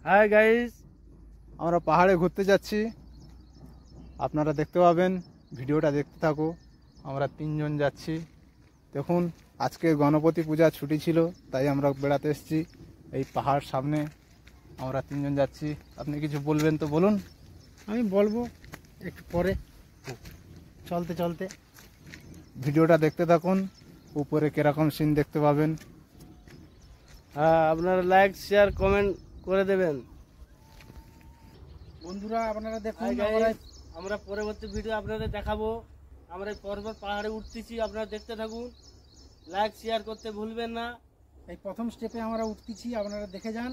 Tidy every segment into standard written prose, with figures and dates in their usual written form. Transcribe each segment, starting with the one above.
Hi guys, আমরা পাহাড়ে ঘুরতে যাচ্ছি, আপনারা দেখতে পাবেন। ভিডিওটা দেখতে থাকো। আমরা তিনজন যাচ্ছি। দেখুন, আজকে গণপতি পূজা ছুটি ছিল, তাই আমরা বেড়াতে এসেছি। এই পাহাড় সামনে আমরা তিনজন যাচ্ছি। আপনি কিছু বলবেন তো বলুন। আমি বলবো একটু পরে, চলতে চলতে। ভিডিওটা দেখতে থাকুন, উপরে কিরকম সিন দেখতে পাবেন। হ্যাঁ, আপনারা লাইক শেয়ার কমেন্ট করে দেবেন। বন্ধুরা আপনারা দেখুন, Hi guys, আমরা পরবর্তী ভিডিও আপনাদের দেখাবো। আমরা এই পর্বত পাহাড়ে উঠতেছি, আপনারা দেখতে থাকুন। লাইক শেয়ার করতে ভুলবেন না। এই প্রথম স্টেপে আমরা উঠতেছি, আপনারা দেখে যান।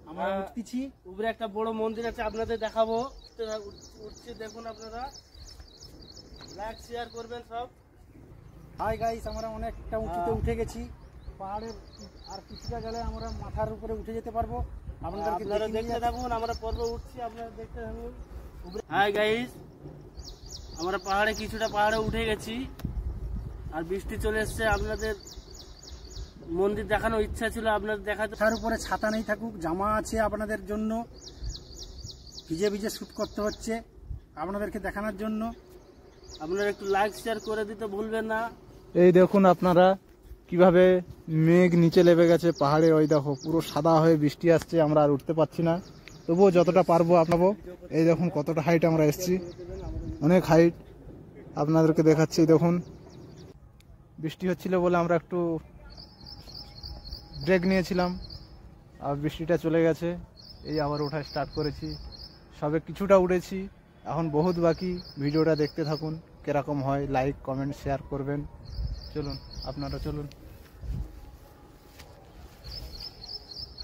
আমরা উঠতেছি। উপরে একটা বড় মন্দির আছে, আপনাদের দেখাবো। উঠছি, দেখুন আপনারা। লাইক শেয়ার করবেন সব। হাই গাইস, আমরা অনেকটা উঁচুতে উঠে গেছি। পাহাড়ের আর কিছুটা গেলে আমরা মাথার উপরে উঠে যেতে পারবো। আপনারা দেখতে থাকুন, আমরা পর্বত উঠছি, আপনারা দেখতে থাকুন। হাই গাইস, আমরা কিছুটা পাহাড়ে উঠে গেছি, আর বৃষ্টি চলে এসছে। আপনাদের মন্দির দেখানোর ইচ্ছা ছিল, আপনাদের দেখাতে। তার উপরে ছাতা নেই থাকুক, জামা আছে আপনাদের জন্য। ভিজে ভিজে শ্যুট করতে হচ্ছে আপনাদেরকে দেখানোর জন্য। আপনারা একটু লাইক শেয়ার করে দিতে ভুলবেন না। এই দেখুন আপনারা কিভাবে মেঘ নিচে লেবে গেছে পাহাড়ে। ওই দেখো, পুরো সাদা হয়ে বৃষ্টি আসছে, আমরা আর উঠতে পারছি না। তবুও যতটা পারবো আপনাবো। এই দেখুন কতটা হাইট আমরা এসেছি, অনেক হাইট আপনাদেরকে দেখাচ্ছি। দেখুন, বৃষ্টি হচ্ছিল বলে আমরা একটু ব্রেক নিয়েছিলাম, আর বৃষ্টিটা চলে গেছে। এই আবার ওঠা স্টার্ট করেছি। সবে কিছুটা উঠেছি, এখন বহুত বাকি। ভিডিওটা দেখতে থাকুন, কিরকম হয়। লাইক কমেন্ট শেয়ার করবেন। চলুন, আপনারা চলুন।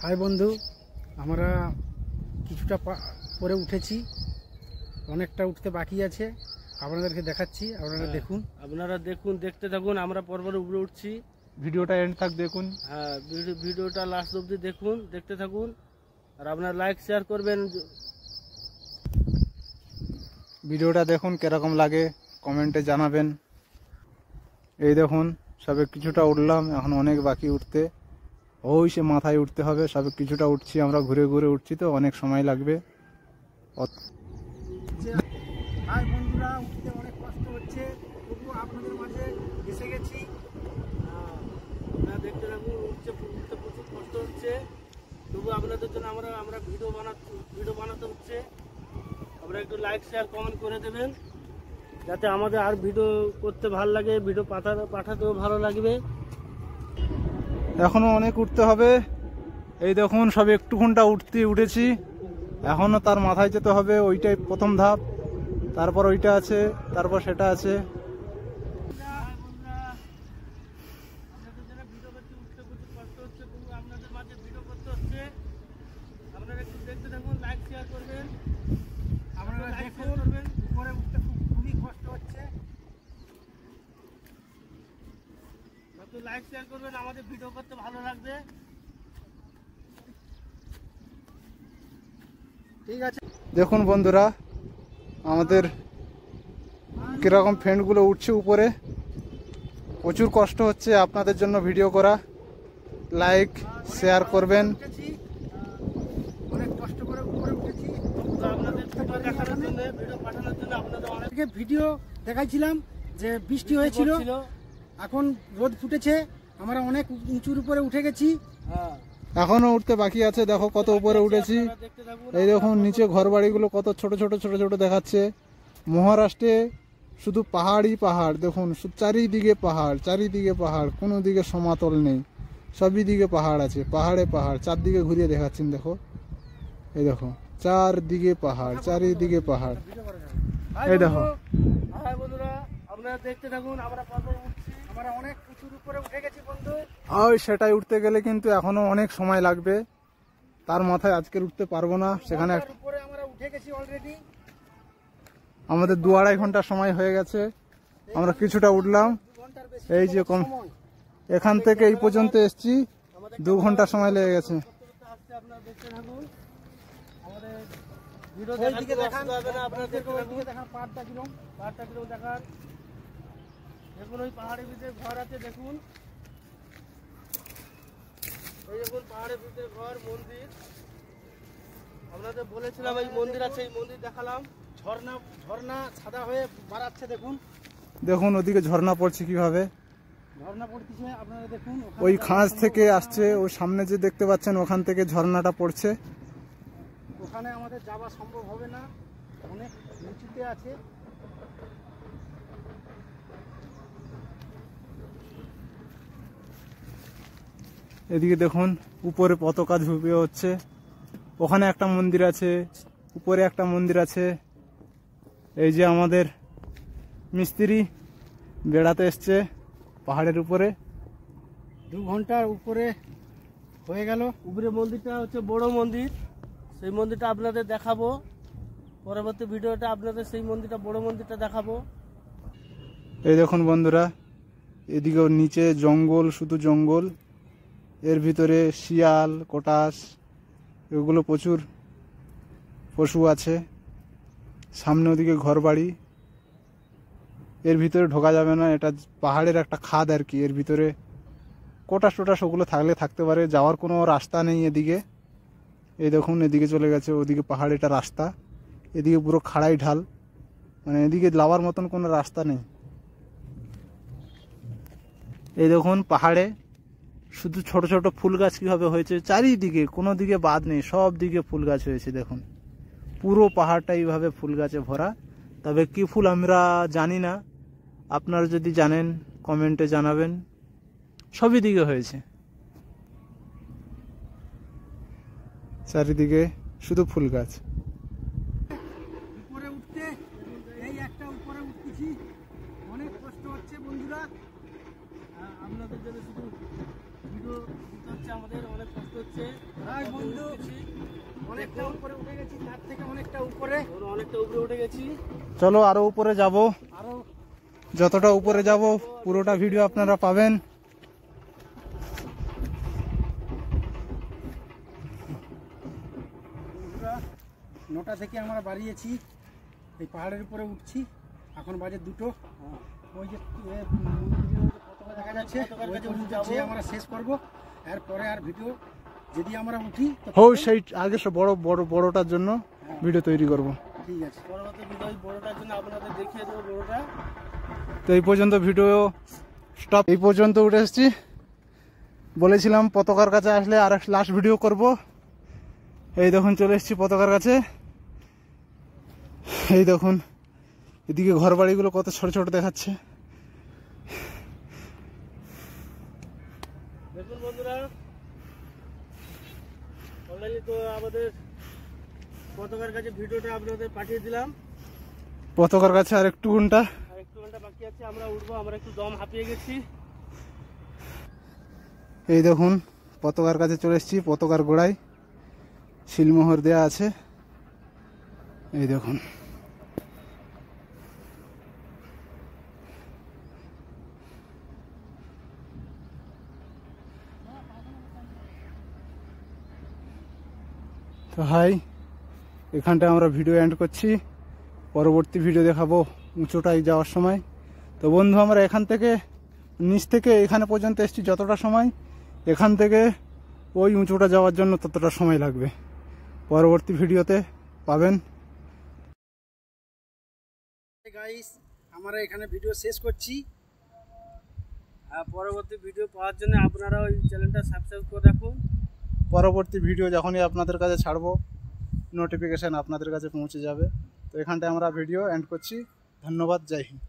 হাই বন্ধু, আমরা কিছুটা পরে উঠেছি, অনেকটা উঠতে বাকি আছে। আপনাদেরকে দেখাচ্ছি, আপনারা দেখুন। আপনারা দেখুন, দেখতে থাকুন। আমরা পর্বতের উপরে উঠছি। ভিডিওটা এন্ড থাক দেখুন। হ্যাঁ, ভিডিওটা লাস্ট অবধি দেখুন, দেখতে থাকুন। আর আপনারা লাইক শেয়ার করবেন। ভিডিওটা দেখুন, কিরকম লাগে কমেন্টে জানাবেন। এই দেখুন, সবে কিছুটা উঠলাম, এখন অনেক বাকি উঠতে। ওই সে মাথায় উঠতে হবে। সবে কিছুটা উঠছি, আমরা ঘুরে ঘুরে উঠছি, তো অনেক সময় লাগবে। হাই বন্ধুরা, উঠতে অনেক কষ্ট হচ্ছে, তবু আপনাদের মাঝে এসে গেছি। আপনারা দেখতে থাকুন। উঠতে প্রচুর কষ্ট হচ্ছে, তবু আপনাদের জন্য আমরা ভিডিও বানাতে হচ্ছে। আপনারা একটু লাইক শেয়ার কমেন্ট করে দেবেন, যাতে আমাদের আর ভিডিও করতে ভালো লাগে, ভিডিও পাঠাতেও ভালো লাগবে। এখনো অনেক উঠতে হবে। এই দেখুন, সব একটুখানটা উঠেছি, এখনো তার মাথায় যেতে হবে। ওইটাই প্রথম ধাপ, তারপর ওইটা আছে, তারপর সেটা আছে। আপনারা একটু দেখতে থাকুন, লাইক শেয়ার করবেন। আপনারা দেখুন, উপরে উঠতে খুবই কষ্ট হচ্ছে। যত লাইক শেয়ার করবেন, আমাদের ভিডিও করতে ভালো লাগবে। ঠিক আছে। দেখুন বন্ধুরা, আমাদের কিরকম ফ্রেন্ডগুলো উঠছে উপরে। প্রচুর কষ্ট হচ্ছে আপনাদের জন্য ভিডিও করা। লাইক শেয়ার করবেন। অনেক কষ্ট করে উপরে উঠেছি। আপনাদের ভিডিও দেখানোর জন্য, ভিডিও পাঠানোর জন্য আপনাদের অনেক ভিডিও দেখাইছিলাম যে বৃষ্টি হয়েছিল, এখন রোদ ফুটেছে। আমরা অনেক উঁচুর উপরে উঠে গেছি। হ্যাঁ, এখনো উঠতে বাকি আছে। দেখো কত উপরে উঠেছি। এই দেখুন নিচে ঘর বাড়িগুলো কত ছোট ছোট ছোট ছোট দেখাচ্ছে। মহারাষ্ট্রে শুধু পাহাড়ই পাহাড়। দেখুন, চারিদিকে পাহাড়, চারিদিকে পাহাড়, কোনো দিকে সমাতল নেই, সবই দিকে পাহাড় আছে। পাহাড়ে পাহাড়, চারদিকে ঘুরিয়ে দেখাচ্ছেন। দেখো, এই দেখো, চারদিকে পাহাড়, চারিদিকে পাহাড়। এই দেখো। হাই বন্ধুরা, আপনারা দেখতে থাকুন। আমরা পর্বত উঠছি, আমরা অনেক উঁচুর উপরে উঠে গেছি বন্ধু। ওই সেটাই উঠতে গেলে কিন্তু এখনো অনেক সময় লাগবে। তার মাথায় আজকের উঠতে পারবো না। সেখানে উপরে আমরা উঠে গেছি অলরেডি। আমাদের 2-2.5 ঘন্টা সময় হয়ে গেছে। আমরা কিছুটা উঠলাম। এই যে এখান থেকে এই পর্যন্ত এসছি, 2 ঘন্টা সময় লেগে গেছে। আপনারা দেখতে থাকুন। আমাদের ভিডিও দেখান, আপনারা দেখতে থাকুন। পাহাড়টা কিরকম দেখান। দেখুন, ওই পাহাড়ের ভিতরে ঘর আছে। দেখুন, এই দেখুন পাহাড়ের ভিতরে ঘর, মন্দির। আপনাদের বলেছিলাম এই মন্দির আছে, এই মন্দির দেখালাম। ঝর্ণা ঝর্ণা সাদা হয়ে বাড়াচ্ছে, দেখুন দেখুন ওদিকে ঝর্ণা পড়ছে কিভাবে, ঝর্ণা পড়তেছে আপনারা দেখুন। ওখানে ওই যাওয়া খাঁজ সম্ভব থেকে হবে না। আসছে, ওই সামনে যে দেখতে পাচ্ছেন ওখান থেকে ঝর্ণাটা পড়ছে। ওখানে আমাদের যাওয়া সম্ভব হবে না, অনেক নিচুতে আছে। এদিকে দেখুন উপরে পতাকা ঝুঁকে হচ্ছে, ওখানে একটা মন্দির আছে, উপরে একটা মন্দির আছে। এই যে আমাদের মিস্ত্রি বেড়াতে এসছে পাহাড়ের উপরে। 2 ঘন্টার উপরে হয়ে গেল। উপরে মন্দিরটা হচ্ছে বড় মন্দির, সেই মন্দিরটা আপনাদের দেখাবো পরবর্তী ভিডিওটা। আপনাদের সেই মন্দিরটা, বড় মন্দিরটা দেখাবো। এই দেখুন বন্ধুরা, এদিকে নিচে জঙ্গল, শুধু জঙ্গল, এর ভিতরে শিয়াল, কোটাস, এগুলো প্রচুর পশু আছে। সামনে ওদিকে ঘরবাড়ি, এর ভিতরে ঢোকা যাবে না, এটা পাহাড়ের একটা খাদ আর কি। এর ভিতরে কোটাস টোটাস ওগুলো থাকলে থাকতে পারে, যাওয়ার কোনো রাস্তা নেই এদিকে। এই দেখুন এদিকে চলে গেছে, ওদিকে পাহাড়, এটা রাস্তা। এদিকে পুরো খাড়াই ঢাল, মানে এদিকে যাওয়ার মতন কোনো রাস্তা নেই। এই দেখুন পাহাড়ে শুধু ছোট ছোট ফুল গাছ কিভাবে হয়েছে, চারিদিকে কোনো দিকে বাদ নেই, সব দিকে ফুল গাছ হয়েছে। দেখুন পুরো পাহাড়টা এইভাবে ফুল গাছে ভরা। তবে কি ফুল আমরা জানি না, আপনারা যদি জানেন কমেন্টে জানাবেন। সবই দিকে হয়েছে, চারিদিকে শুধু ফুল গাছ। উপরে উঠতে এই একটা উপরে উঠতেছি, অনেক কষ্ট হচ্ছে বন্ধুরা। আপনাদের জন্য শুধু ভিডিও দিতে হচ্ছে, আমাদের অনেক কষ্ট হচ্ছে। ভাই বন্ধু, অনেকটা উপরে উঠে গেছি, তার থেকে অনেকটা উপরে, আমরা অনেকটা উপরে উঠে গেছি। চলো আরো উপরে যাব, আরো যতটা উপরে যাব পুরোটা ভিডিও আপনারা পাবেন। বন্ধুরা 9টা থেকে আমরা বাড়িয়েছি, এই পাহাড়ের উপরে উঠছি। এখন বাজে 2টো। ওই যে মন্দিরের পতাকা দেখা যাচ্ছে, ওই যে আমরা শেষ করব। এরপরে আর ভিডিও যদি আমরা উঠি তো হো সেই আগে সব বড় বড় বড়টার জন্য ভিডিও তৈরি করব। ঠিক আছে। পরবর্তী ভিডিও বড়টার জন্য আপনাদের দেখিয়ে দেবো বড়টা। তো এই পর্যন্ত ভিডিও স্টপ, এই পর্যন্ত উঠে এসেছি। বলেছিলাম পতাকার কাছে আসলে আর লাস্ট ভিডিও করব। এই দেখুন চলে এসেছি পতাকার কাছে। এই দেখুন এদিকে ঘর বাড়িগুলো কত ছোট ছোট দেখাচ্ছে। দেখুন বন্ধুরা, অলরেডি তো আমাদের পতাকার কাছে ভিডিওটা আপনাদের পাঠিয়ে দিলাম। পতাকার কাছে আর একটু ঘন্টা, আর একটু ঘন্টা বাকি আছে, আমরা উঠবো। আমরা একটু দম হাঁপিয়ে গেছি। এই দেখুন পতাকার কাছে চলে এসেছি। পতাকার গোড়ায় শিলমোহর দেয়া আছে, এই দেখুন। তো হাই, এখানটায় আমরা ভিডিও এন্ড করছি। পরবর্তী ভিডিও দেখাবো উঁচুটায় যাওয়ার সময়। তো বন্ধু আমরা এখান থেকে নিচ থেকে এখানে পর্যন্ত এসেছি যতটা সময়, এখান থেকে ওই উঁচুটা যাওয়ার জন্য ততটা সময় লাগবে। পরবর্তী ভিডিওতে পাবেন। গাইস, আমরা এখানে ভিডিও শেষ করছি। আর পরবর্তী ভিডিও পাওয়ার জন্য আপনারা ওই চ্যানেলটা সাবস্ক্রাইব করে রাখুন। পরবর্তী ভিডিও যখনই আপনাদের কাছে ছাড়বো নোটিফিকেশান আপনাদের কাছে পৌঁছে যাবে। তো এখানটায় আমরা ভিডিও এন্ড করছি। ধন্যবাদ, জয় হিন্দ।